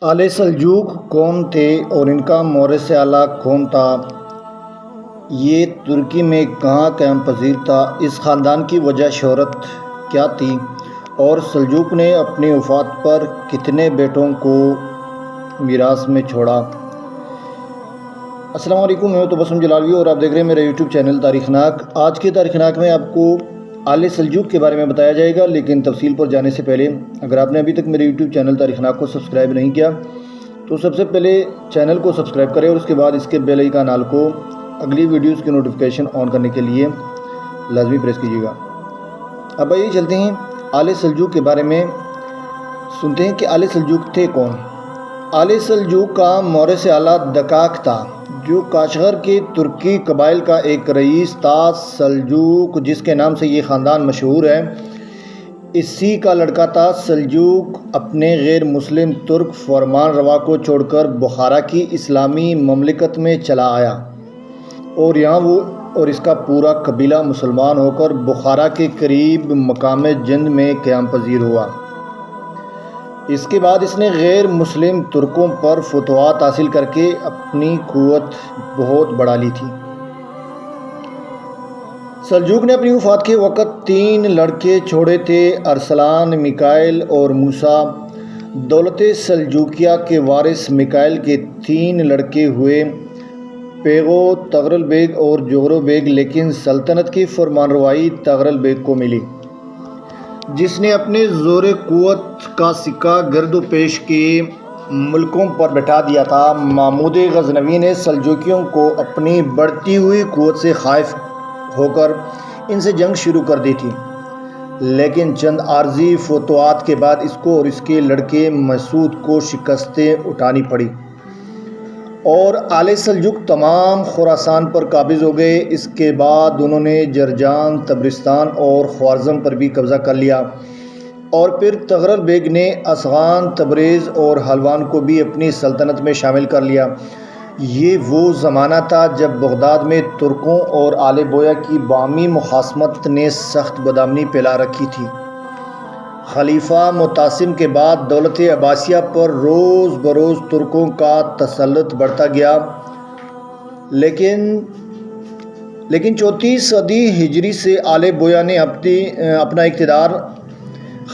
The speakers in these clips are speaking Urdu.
آل سلجوق کون تھے اور ان کا مورث اعلیٰ کون تھا؟ یہ ترکی میں کہاں قیام پذیر تھا؟ اس خاندان کی وجہ شہرت کیا تھی؟ اور سلجوق نے اپنی وفات پر کتنے بیٹوں کو میراث میں چھوڑا؟ السلام علیکم، میں تبسم جلالی اور آپ دیکھ رہے ہیں میرا یوٹیوب چینل تاریخ ناک۔ آج کے تاریخ ناک میں آپ کو آل سلجوق کے بارے میں بتایا جائے گا، لیکن تفصیل پر جانے سے پہلے اگر آپ نے ابھی تک میرے یوٹیوب چینل تاریخ ناک کو سبسکرائب نہیں کیا تو سب سے پہلے چینل کو سبسکرائب کریں اور اس کے بعد اس کے بیل آئیکن کو اگلی ویڈیوز کی نوٹیفیکیشن آن کرنے کے لیے لازمی پریس کیجیے گا۔ اب آئیے چلتے ہیں آل سلجوق کے بارے میں، سنتے ہیں کہ آل سلجوق تھے کون۔ آل سلجوق کا مورث اعلیٰ دکاک تھا، جو کاشغر کے ترکی قبائل کا ایک رئیس تھا۔ سلجوق جس کے نام سے یہ خاندان مشہور ہے، اسی کا لڑکا تھا۔ سلجوق اپنے غیر مسلم ترک فرمان روا کو چھوڑ کر بخارا کی اسلامی مملکت میں چلا آیا اور یہاں وہ اور اس کا پورا قبیلہ مسلمان ہو کر بخارا کے قریب مقام جند میں قیام پذیر ہوا۔ اس کے بعد اس نے غیر مسلم ترکوں پر فتوحات حاصل کر کے اپنی قوت بہت بڑھا لی تھی۔ سلجوق نے اپنی وفات کے وقت 3 لڑکے چھوڑے تھے، ارسلان، میکائل اور موسیٰ۔ دولت سلجوقیہ کے وارث میکائل کے 3 لڑکے ہوئے، پیغو، تغرل بیگ اور جغرو بیگ، لیکن سلطنت کی فرمانروائی تغرل بیگ کو ملی، جس نے اپنے زور قوت کا سکہ گرد و پیش کے ملکوں پر بٹھا دیا تھا۔ محمود غزنوی نے سلجوقیوں کو اپنی بڑھتی ہوئی قوت سے خائف ہو کر ان سے جنگ شروع کر دی تھی، لیکن چند عارضی فتوحات کے بعد اس کو اور اس کے لڑکے مسعود کو شکستیں اٹھانی پڑی اور آل سلجوق تمام خراسان پر قابض ہو گئے۔ اس کے بعد انہوں نے جرجان، تبرستان اور خوارزم پر بھی قبضہ کر لیا اور پھر تغرل بیگ نے اصغان، تبریز اور حلوان کو بھی اپنی سلطنت میں شامل کر لیا۔ یہ وہ زمانہ تھا جب بغداد میں ترکوں اور آل بویہ کی باہمی مخاصمت نے سخت بدامنی پھیلا رکھی تھی۔ خلیفہ معتصم کے بعد دولت عباسیہ پر روز بروز ترکوں کا تسلط بڑھتا گیا، لیکن 34 صدی ہجری سے آل بویہ نے اپنا اقتدار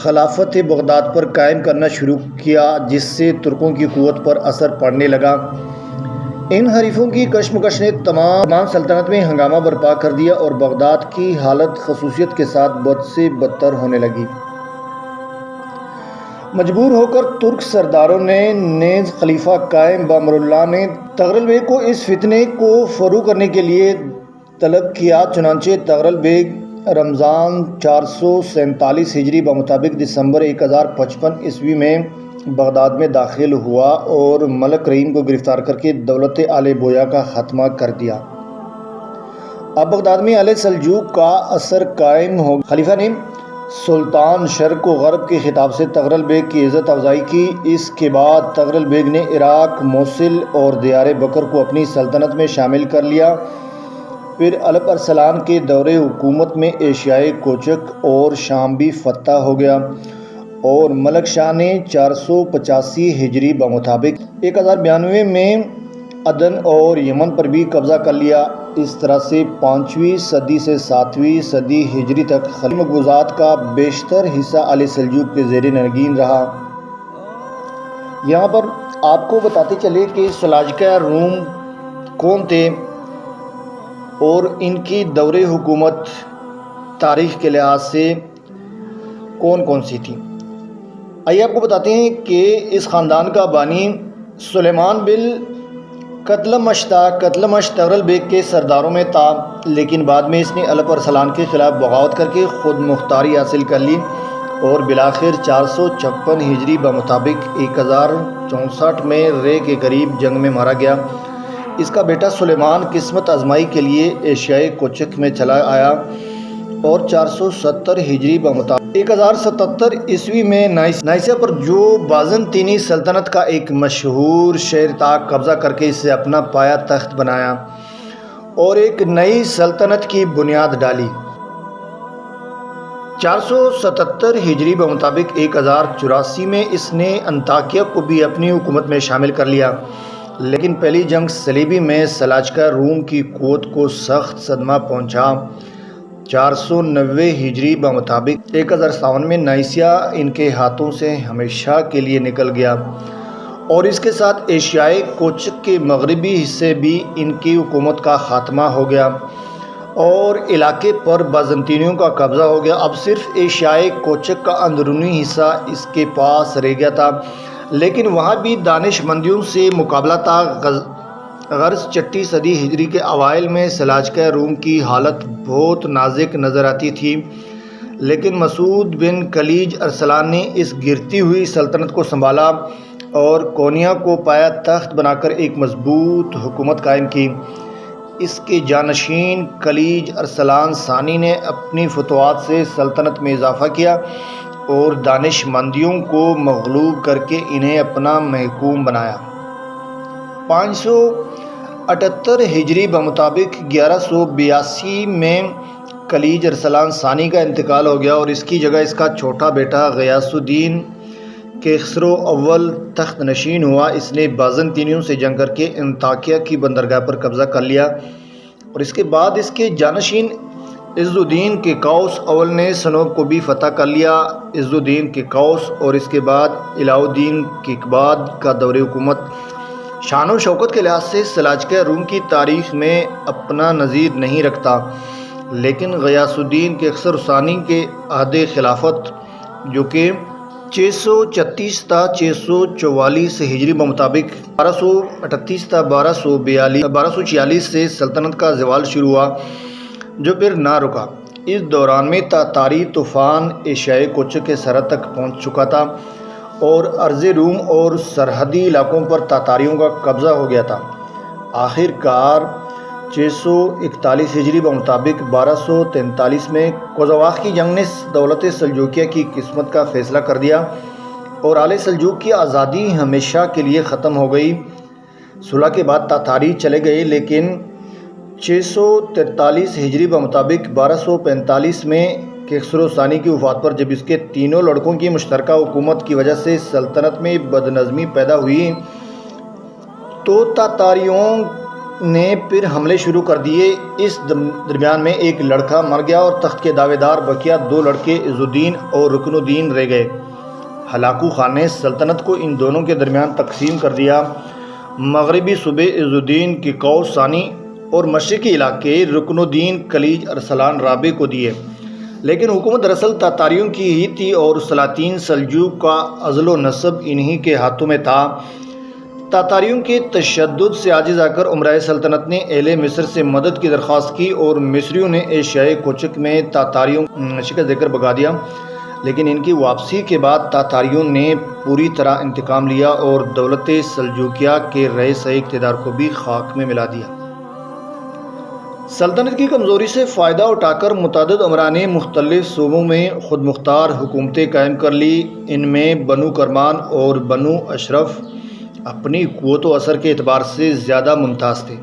خلافت بغداد پر قائم کرنا شروع کیا، جس سے ترکوں کی قوت پر اثر پڑنے لگا۔ ان حریفوں کی کشمکش نے تمام سلطنت میں ہنگامہ برپا کر دیا اور بغداد کی حالت خصوصیت کے ساتھ بد سے بدتر ہونے لگی۔ مجبور ہو کر ترک سرداروں نے نیز خلیفہ قائم بامر اللہ نے تغرل بیگ کو اس فتنے کو فروغ کرنے کے لیے طلب کیا۔ چنانچہ تغرل بیگ رمضان 447 ہجری بمطابق دسمبر 1055 عیسوی میں بغداد میں داخل ہوا اور ملک رحیم کو گرفتار کر کے دولت آل بویہ کا خاتمہ کر دیا۔ اب بغداد میں آل سلجوق کا اثر قائم ہو گیا۔ خلیفہ نے سلطان شرق و غرب کے خطاب سے تغرل بیگ کی عزت افزائی کی۔ اس کے بعد تغرل بیگ نے عراق، موصل اور دیار بکر کو اپنی سلطنت میں شامل کر لیا۔ پھر الپ ارسلان کے دور حکومت میں ایشیائے کوچک اور شام بھی فتح ہو گیا اور ملک شاہ نے 485 ہجری بمطابق 1092 میں عدن اور یمن پر بھی قبضہ کر لیا۔ اس طرح سے 5ویں صدی سے 7ویں صدی ہجری تک خلیج مقبوضات کا بیشتر حصہ آل سلجوق کے زیر نگین رہا۔ یہاں پر آپ کو بتاتے چلے کہ سلاجقہ روم کون تھے اور ان کی دور حکومت تاریخ کے لحاظ سے کون کون سی تھی۔ آئیے آپ کو بتاتے ہیں کہ اس خاندان کا بانی سلیمان بن قتلمش تھا۔ قتلمش تغرل بیگ کے سرداروں میں تھا، لیکن بعد میں اس نے الپ ارسلان کے خلاف بغاوت کر کے خود مختاری حاصل کر لی اور بالآخر 456 ہجری بمطابق 1064 میں رے کے قریب جنگ میں مارا گیا۔ اس کا بیٹا سلیمان قسمت آزمائی کے لیے ایشیائے کوچک میں چلا آیا اور 470 ہجری بمطابق 1077 عیسوی میں نائسا پر، جو بازنطینی سلطنت کا ایک مشہور شہر تھا، قبضہ کر کے اسے اپنا پایا تخت بنایا اور ایک نئی سلطنت کی بنیاد ڈالی۔ 477 ہجری بمطابق 1084 میں اس نے انطاکیہ کو بھی اپنی حکومت میں شامل کر لیا، لیکن پہلی جنگ صلیبی میں سلاجقہ روم کی قوت کو سخت صدمہ پہنچا۔ 490 ہجری بمطابق 1057 میں نائسیا ان کے ہاتھوں سے ہمیشہ کے لیے نکل گیا، اور اس کے ساتھ ایشیائے کوچک کے مغربی حصے بھی ان کی حکومت کا خاتمہ ہو گیا اور علاقے پر بازنطینیوں کا قبضہ ہو گیا۔ اب صرف ایشیائے کوچک کا اندرونی حصہ اس کے پاس رہ گیا تھا، لیکن وہاں بھی دانش مندیوں سے مقابلہ تھا۔ غرض 6 صدی ہجری کے اوائل میں سلاجقہ روم کی حالت بہت نازک نظر آتی تھی، لیکن مسعود بن کلیج ارسلان نے اس گرتی ہوئی سلطنت کو سنبھالا اور کونیا کو پایا تخت بنا کر ایک مضبوط حکومت قائم کی۔ اس کے جانشین کلیج ارسلان ثانی نے اپنی فتوحات سے سلطنت میں اضافہ کیا اور دانش مندیوں کو مغلوب کر کے انہیں اپنا محکوم بنایا۔ 578 ہجری بمطابق 1182 میں کلیج ارسلان ثانی کا انتقال ہو گیا اور اس کی جگہ اس کا چھوٹا بیٹا غیاث الدین کیخسرو اول تخت نشین ہوا۔ اس نے بازنطینیوں سے جنگ کر کے انطاکیہ کی بندرگاہ پر قبضہ کر لیا، اور اس کے بعد اس کے جانشین عز الدین کیکاؤس اول نے سنوب کو بھی فتح کر لیا۔ عز الدین کیکاؤس اور اس کے بعد علاء الدین کیقباد کا دور حکومت شان و شوکت کے لحاظ سے سلاجقہ روم کی تاریخ میں اپنا نظیر نہیں رکھتا، لیکن غیاث الدین کیخسرو ثانی کے عہد خلافت جو کہ 636 تا 644 ہجری بمطابق 1238 تا 1246 سے سلطنت کا زوال شروع ہوا، جو پھر نہ رکا۔ اس دوران میں تاتاری طوفان ایشیائے کوچک کے سرحد تک پہنچ چکا تھا اور ارض روم اور سرحدی علاقوں پر تاتاریوں کا قبضہ ہو گیا تھا۔ آخر کار 641 ہجری بمطابق 1243 میں کوزواخ کی جنگ نے دولت سلجوکیہ کی قسمت کا فیصلہ کر دیا اور آل سلجوق کی آزادی ہمیشہ کے لیے ختم ہو گئی۔ صلح کے بعد تاتاری چلے گئے، لیکن 643 ہجری بمطابق 1245 میں کیخسرو ثانی کی وفات پر جب اس کے تینوں لڑکوں کی مشترکہ حکومت کی وجہ سے سلطنت میں بدنظمی پیدا ہوئی تو تاتاریوں نے پھر حملے شروع کر دیے۔ اس درمیان میں ایک لڑکا مر گیا اور تخت کے دعوے دار بقیہ 2 لڑکے عز الدین اور رکن الدین رہ گئے۔ ہلاکو خان نے سلطنت کو ان دونوں کے درمیان تقسیم کر دیا۔ مغربی صوبے عز الدین کیکاؤس ثانی اور مشرقی علاقے رکن الدین کلیج ارسلان رابع کو دیے، لیکن حکومت دراصل تاتاریوں کی ہی تھی اور سلاطین سلجوق کا عزل و نصب انہی کے ہاتھوں میں تھا۔ تاتاریوں کے تشدد سے عاجز آ کر امرائے سلطنت نے اہل مصر سے مدد کی درخواست کی اور مصریوں نے ایشیائے کوچک میں تاتاریوں شکست دے کر بھگا دیا، لیکن ان کی واپسی کے بعد تاتاریوں نے پوری طرح انتقام لیا اور دولت سلجوکیہ کے رئیس اقتدار کو بھی خاک میں ملا دیا۔ سلطنت کی کمزوری سے فائدہ اٹھا کر متعدد امراء نے مختلف صوبوں میں خود مختار حکومتیں قائم کر لی۔ ان میں بنو کرمان اور بنو اشرف اپنی قوت و اثر کے اعتبار سے زیادہ ممتاز تھے۔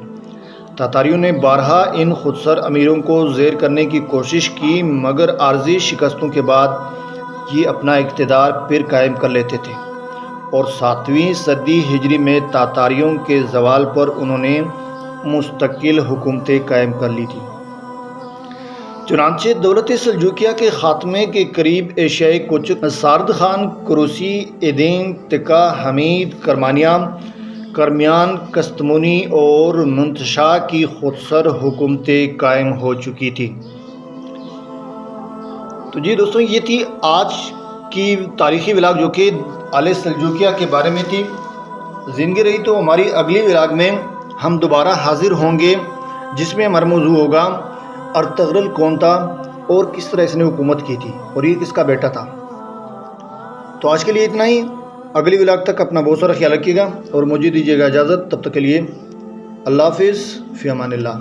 تاتاریوں نے بارہا ان خودسر امیروں کو زیر کرنے کی کوشش کی، مگر عارضی شکستوں کے بعد یہ اپنا اقتدار پھر قائم کر لیتے تھے اور 7ویں صدی ہجری میں تاتاریوں کے زوال پر انہوں نے مستقل حکومتیں قائم کر لی تھیں۔ چنانچہ دولت سلجوکیہ کے خاتمے کے قریب ایشیائے کوچک سارد خان، کروسی، ایدین، تکا، حمید، کرمیان، کستمونی اور منتشا کی خودسر حکومتیں قائم ہو چکی تھی۔ تو جی دوستوں، یہ تھی آج کی تاریخی ولاگ جو کہ آل سلجوکیہ کے بارے میں تھی۔ زندگی رہی تو ہماری اگلی ولاگ میں ہم دوبارہ حاضر ہوں گے، جس میں ہمارا موضوع ہوگا ارطغرل کون تھا اور کس طرح اس نے حکومت کی تھی اور یہ کس کا بیٹا تھا۔ تو آج کے لیے اتنا ہی۔ اگلی ولاگ تک اپنا بہت سارا خیال رکھیے گا اور مجھے دیجیے گا اجازت۔ تب تک کے لیے اللہ حافظ، فی امان اللہ۔